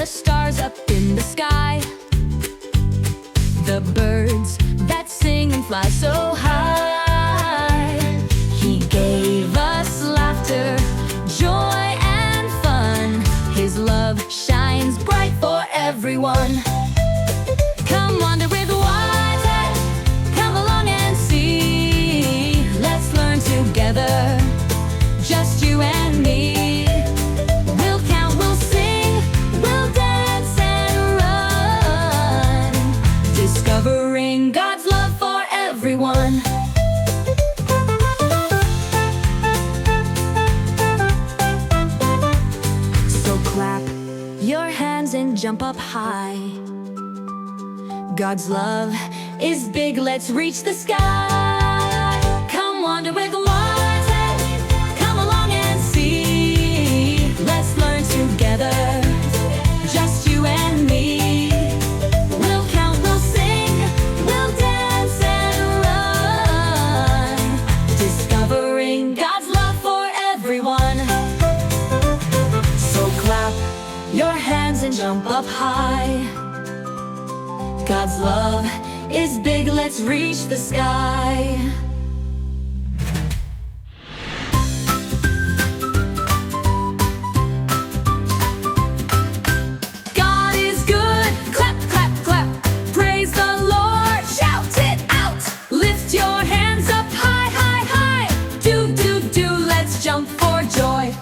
the stars up in the sky, the birds that sing and fly so high. He gave us laughter, joy and fun. His love shines bright for everyone. Come wander with Wyatt, come along and see. Let's learn together, just you and me. We'll count, we'll sing, we'll dance and run, discovering God's love for everyone. So clap your hands and jump up high. God's love is big, let's reach the sky. Come wander with Wyatt, come along and see. Let's learn together, just you and me. We'll count, we'll sing, we'll dance and run, discovering God's love for everyone. So clap your hands and jump up high. God's love is big, let's reach the sky. God is good, clap, clap, clap. Praise the Lord, shout it out. Lift your hands up high, high, high. Do, do, do, let's jump for joy.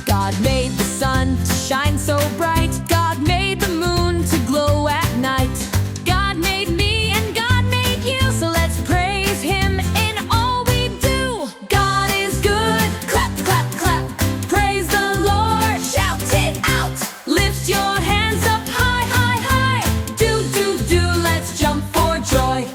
God made the sun to shine so bright. God made the moon to glow at night. God made me and God made you, so let's praise Him in all we do. God is good, clap, clap, clap. Praise the Lord, shout it out. Lift your hands up high, high, high. Do, do, do, let's jump for joy.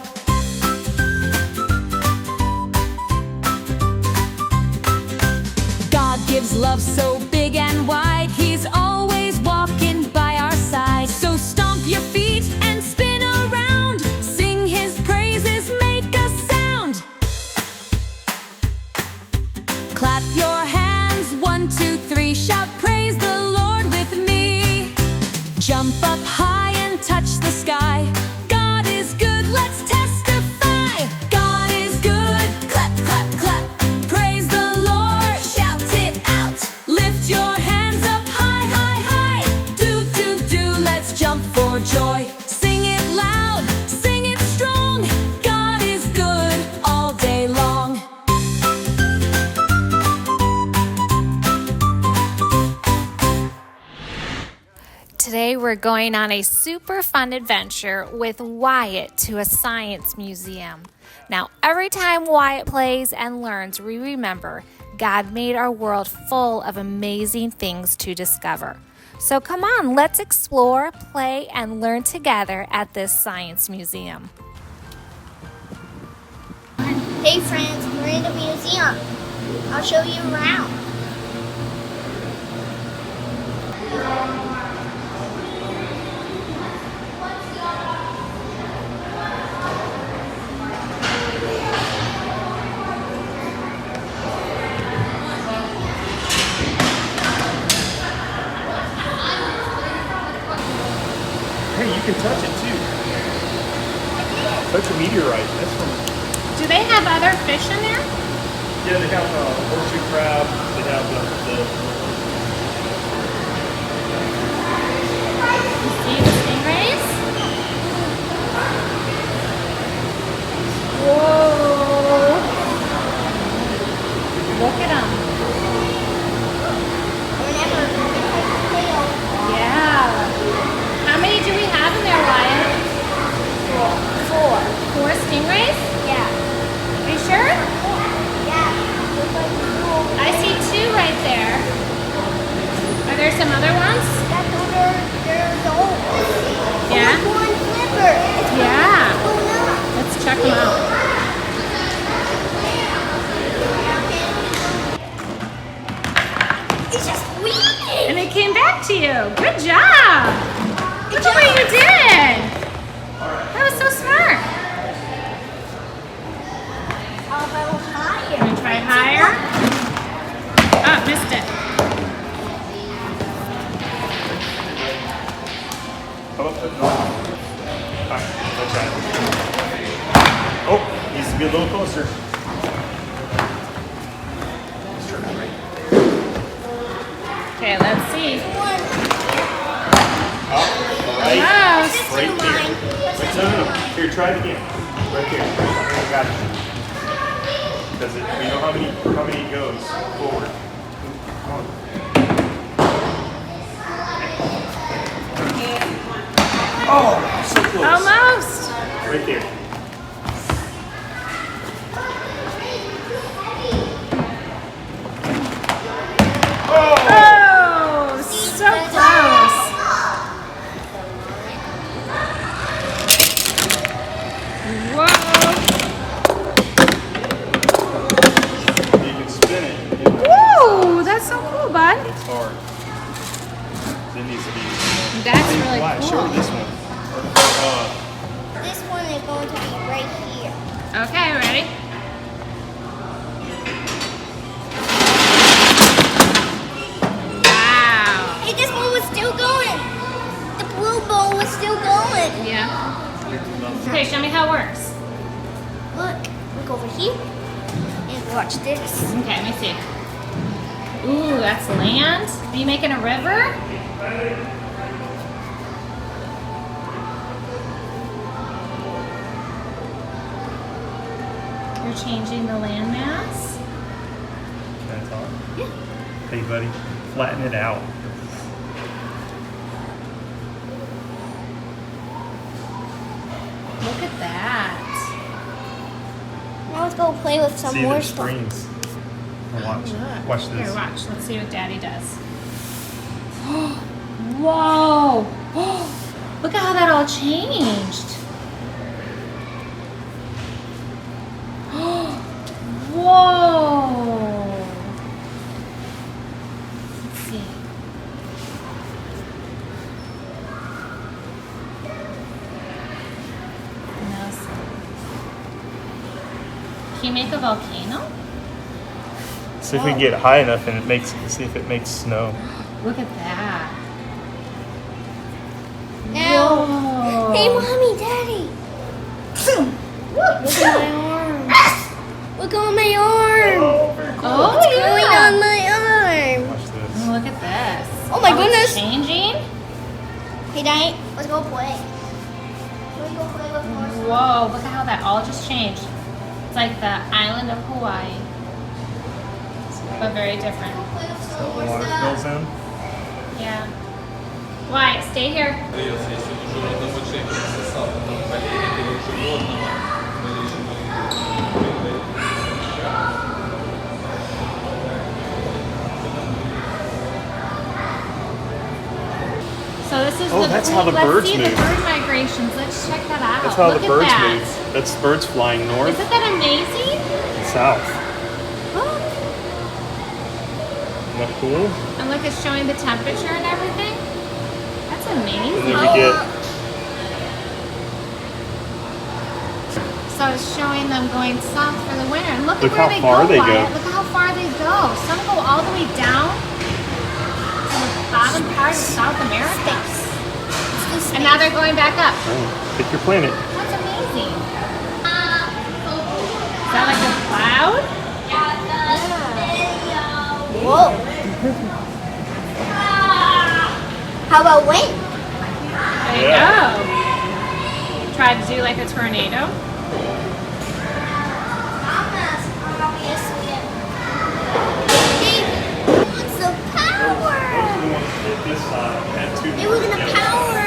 God gives love so big and wide. He's always walking by our side. So stomp your feet and spin around. Sing His praises, make a sound. Clap your hands, 1, 2, 3. Shout praise the Lord with me. Jump up high and touch the sky. God is good, let's testify. God is good, clap, clap, clap. Praise the Lord, shout it out. Lift your hands up high, high, high. Do, do, do, let's jump for joy. Sing it loud, sing it strong. God is good all day long. Today we're going on a super fun adventure with Wyatt to a science museum. Now, every time Wyatt plays and learns, we remember God made our world full of amazing things to discover. So come on, let's explore, play, and learn together at this science museum. Hey friends, we're in the museum. I'll show you around. Hey, you can touch it too. Touch a meteorite. That's from. Do they have other fish in there? Yeah, they have horseshoe crab. They have the See the stingrays? Whoa! Look at them. Yeah. How many do we have in there, Wyatt? 4. 4 stingrays? Yeah. Are you sure? Yeah. I see 2 right there. Are there some other ones? There's old. Yeah? One flipper. Yeah. Oh no. Let's check them out. It's just weird. And it came back to you. Good job. Look at what you did. That was so smart. I'll go higher. Can we try higher? that. Oh, needs to be a little closer. Let's turn it right. Okay, let's see. Up, right, Almost. right there. Wait, no. Here, try it again. Right there. I got it. Because we know how many it goes forward. Come on. Oh, so close. Almost. Right there. Oh, so close. Whoa. You can spin it. Woo, that's so cool, bud. It's hard. It needs to be. That's really Wyatt, show her cool. this one. This one is going to be right here. Okay, ready? Wow. Hey, this one was still going. The blue ball was still going. Yeah. Okay, show me how it works. Look over here and watch this. Okay, let me see. Ooh, that's land. Are you making a river? You're changing the landmass? Can I talk? Yeah. Hey, buddy, flatten it out. Look at that. Now let's go play with some See more the stuff. screens. Watch. Look. Watch this. Here, watch. Let's see what Daddy does. Whoa! Look at how that all changed. Whoa! Let's see. Now, can you make a volcano? See if we can get high enough and see if it makes snow. Look at that. Now, Whoa. hey, mommy, daddy. Look at my arm. Look on my arm. Oh, What's yeah. going on my arm? Watch this. Look at this. Oh my It's goodness. changing? Hey, daddy, let's go play. Let's go play with more stuff. Whoa, look at how that all just changed. It's like the island of Hawaii, but very different. Play with So some the more water stuff. fills in. Yeah. Wyatt, stay here. So this is Oh, that's how the let's birds see move. the bird migrations. Let's check that out. That's how Look the at birds that. move. That's birds flying north Isn't that amazing? and south. Isn't that cool? And look, it's showing the temperature and everything. That's And amazing. then we get So it's showing them going south for the winter. And look Look at where how they far go, they Wyatt. go. Look at how far they go. Some go all the way down to the bottom part of South America. And now they're going back up. pick your planet. That's amazing. Is that like a cloud? Whoa. How about wind? There you go. Try to do like a tornado. What's the power? They were gonna power.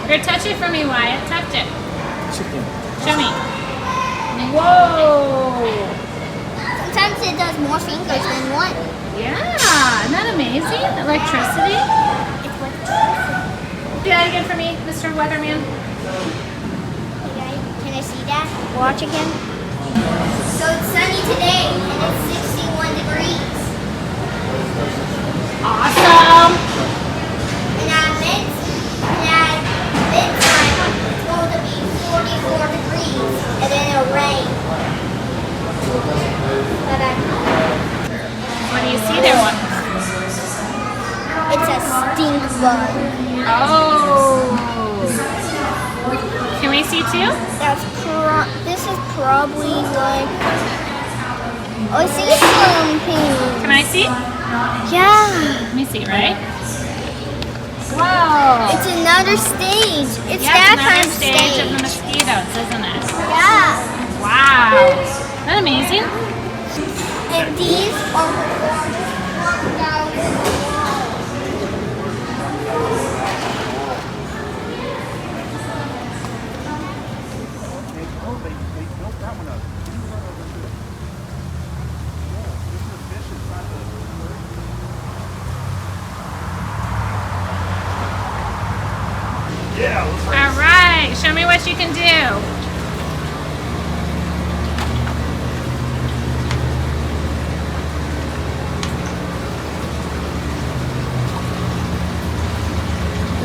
Here, touch it for me, Wyatt. Touch it. Show me. Whoa. Sometimes it does more fingers than one. Yeah, isn't that amazing? Electricity. It's like Do that again for me, Mr. Weatherman. Can I see that? Watch again. So it's sunny today and it's 61 degrees. Awesome. And at midtime it's going to be 44 degrees and then it'll rain. What do you see there, one? It's a stink bug. Oh. see too? This is probably like. Oh, I see something. Can I see? Yeah. Let me see, right? Whoa. It's another stage. It's Yeah, that it's kind another of stage of the mosquitoes, isn't it? Yeah. Wow. Isn't that amazing? And these are Yeah, let's race. All right. Show me what you can do.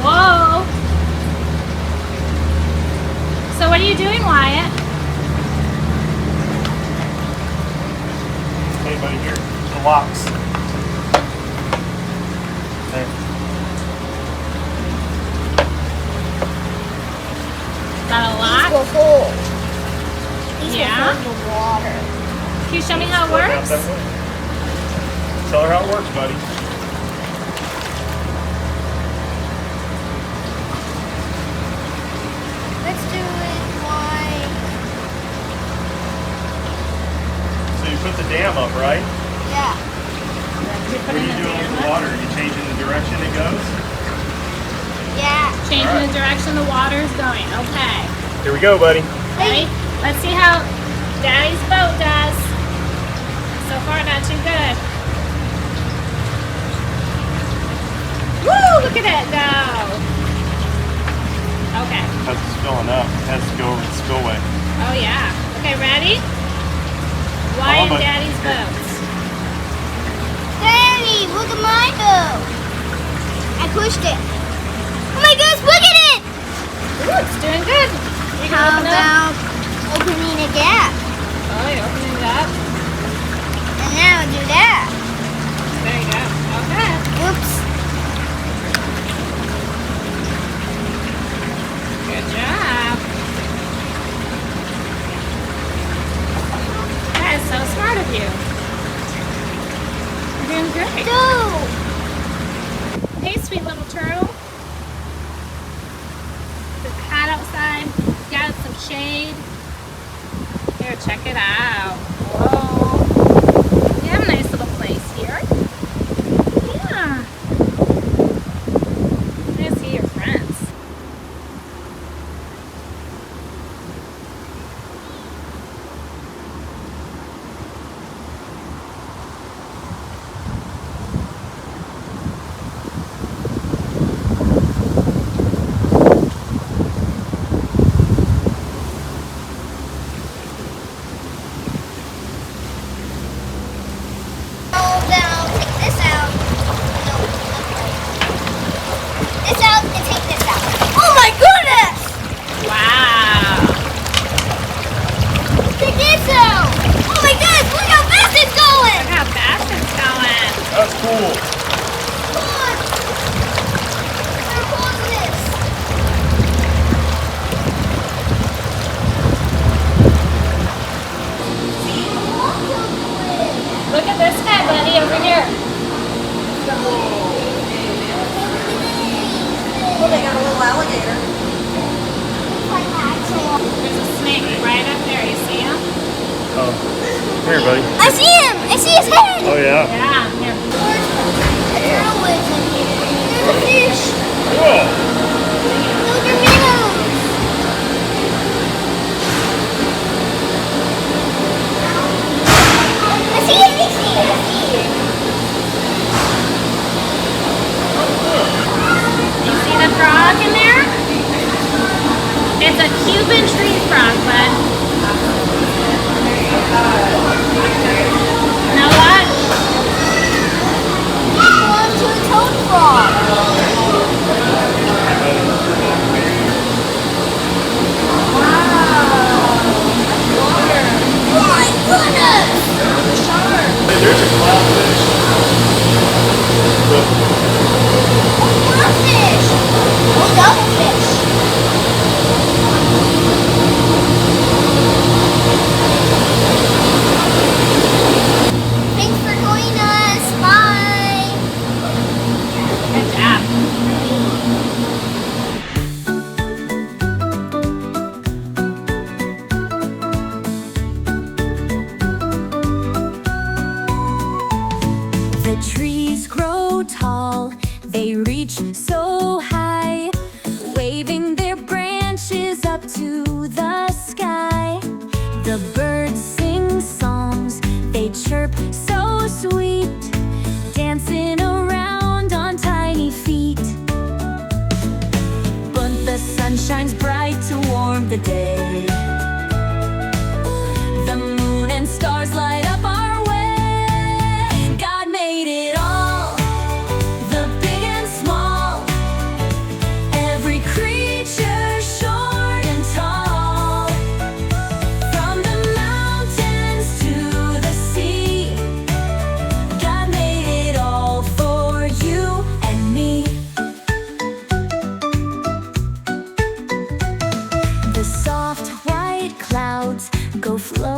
Whoa. So what are you doing, Wyatt? Hey, buddy, here. The locks. There. Is that a lock? will hold. These Yeah. will hold the water. Can you show me how it Look out works? that way. Tell her how it works, buddy. Let's do it like. So you put the dam up, right? Yeah. You What put are in you the doing with the dam. water? Are you changing the direction it goes? Yeah. Changing All right. the direction the water is going. Okay. Here we go, buddy. Ready? Let's see how Daddy's boat does. So far, not too good. Woo! Look at it go. Okay. Because it's filling up. It has to go over the spillway. Oh yeah. Okay, ready? Hold Wyatt on, and bud. Daddy's Here. boats. Daddy, look at my boat. I pushed it. Oh my goodness, look at it! Ooh, it's doing good. You can How open it up. about opening a gap? Oh, you're opening it up. And now do that. There you go. Okay. Oops. Good job. That is so smart of you. You're doing great. Go! Hey, sweet little turtle. It's hot outside. Got some shade. Here, check it out. Whoa. You have a nice little place here. Yeah. Nice to see your friends. Oh, then I'll take this out. No, okay. This out and take this out. Oh my goodness! Wow. Take this out! Oh my goodness, look how fast it's going! Look how fast it's going. That's cool. Come on! How cool is this? Look at this guy, buddy, over here. Oh, they got a little alligator. Like actual. There's a snake right up there. You see him? Oh. Here, buddy. I see him! I see his head! Oh, yeah. Yeah. Here. A turtle lives in here. There's a fish. Cool. Those are minnows. I see it! I see it! I see it! You see the frog in there? It's a Cuban tree frog, bud. You know what? Going to a toad frog. Oh my goodness! Hey, there's a clownfish. Oh, fish! Oh, double fish! reach so high, waving their branches up to the sky. The birds sing songs, they chirp so sweet, dancing around on tiny feet. But the sun shines bright to warm the day. The moon and stars light up our way. God made it all, the big and small, every creature short and tall. From the mountains to the sea, God made it all for you and me. The soft white clouds go floating